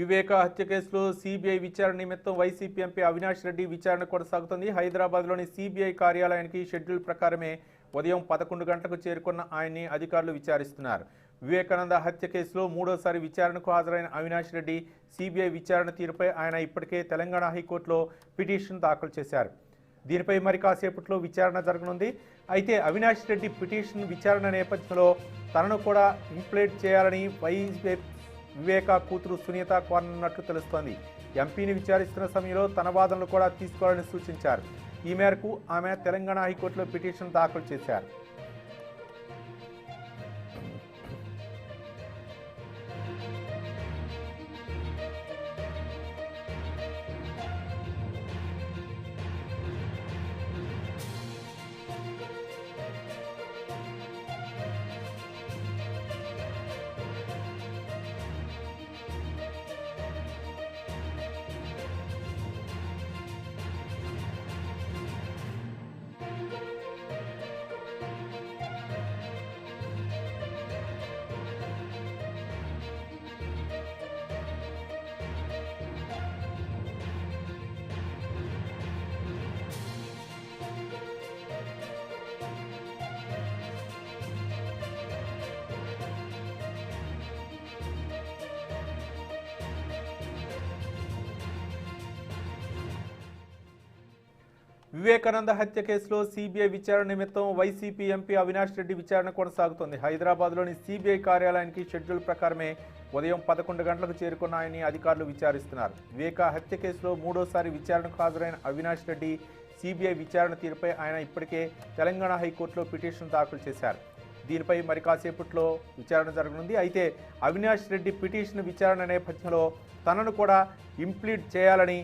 వివేక హత్య కేసులో సిబిఐ విచారణ నిమిత్తం వైసీపీ ఎంపీ అవినాష్ రెడ్డి విచారణ కొనసాగుతుంది. హైదరాబాద్లోని సిబిఐ కార్యాలయానికి షెడ్యూల్ ప్రకారమే ఉదయం 11 గంటలకు చేరుకున్న ఆయన్ని అధికారులు విచారిస్తున్నారు. వివేకానంద హత్య కేసులో మూడోసారి విచారణకు హాజరైన అవినాష్ రెడ్డి సిబిఐ విచారణ తీరుపై ఆయన ఇప్పటికే తెలంగాణ హైకోర్టులో పిటిషన్ దాఖలు చేశారు. దీనిపై మరి కాసేపట్లో విచారణ జరగనుంది. అయితే అవినాష్ రెడ్డి పిటిషన్ విచారణ నేపథ్యంలో తనను కూడా ఇంప్లీడ్ చేయాలని వివేక కూతురు సునీత కోరనున్నట్లు తెలుస్తోంది. ఎంపీని విచారిస్తున్న సమయంలో తన వాదనలు కూడా తీసుకోవాలని సూచించారు. ఈ మేరకు ఆమె తెలంగాణ హైకోర్టులో పిటిషన్ దాఖలు చేశారు. వివేకానంద హత్య కేసులో సిబిఐ విచారణ నిమిత్తం వైసీపీ ఎంపీ అవినాష్ రెడ్డి విచారణ కొనసాగుతోంది. హైదరాబాద్లోని సిబిఐ కార్యాలయానికి షెడ్యూల్ ప్రకారమే ఉదయం 11 గంటలకు చేరుకున్న ఆయన్ని అధికారులు విచారిస్తున్నారు. వివేక హత్య కేసులో మూడోసారి విచారణకు హాజరైన అవినాష్ రెడ్డి సిబిఐ విచారణ తీరుపై ఆయన ఇప్పటికే తెలంగాణ హైకోర్టులో పిటిషన్ దాఖలు చేశారు. దీనిపై మరి కాసేపట్లో విచారణ జరగనుంది. అయితే అవినాష్ రెడ్డి పిటిషన్ విచారణ నేపథ్యంలో తనను కూడా ఇంప్లీడ్ చేయాలని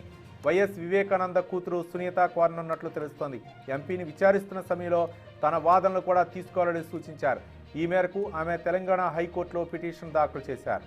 వివేకానంద కూతురు సునీత కోరనున్నట్లు తెలుస్తోంది. ఎంపీని విచారిస్తున్న సమయంలో తన వాదనలు కూడా తీసుకోవాలని సూచించారు. ఈ మేరకు ఆమె తెలంగాణ హైకోర్టులో పిటిషన్ దాఖలు చేశారు.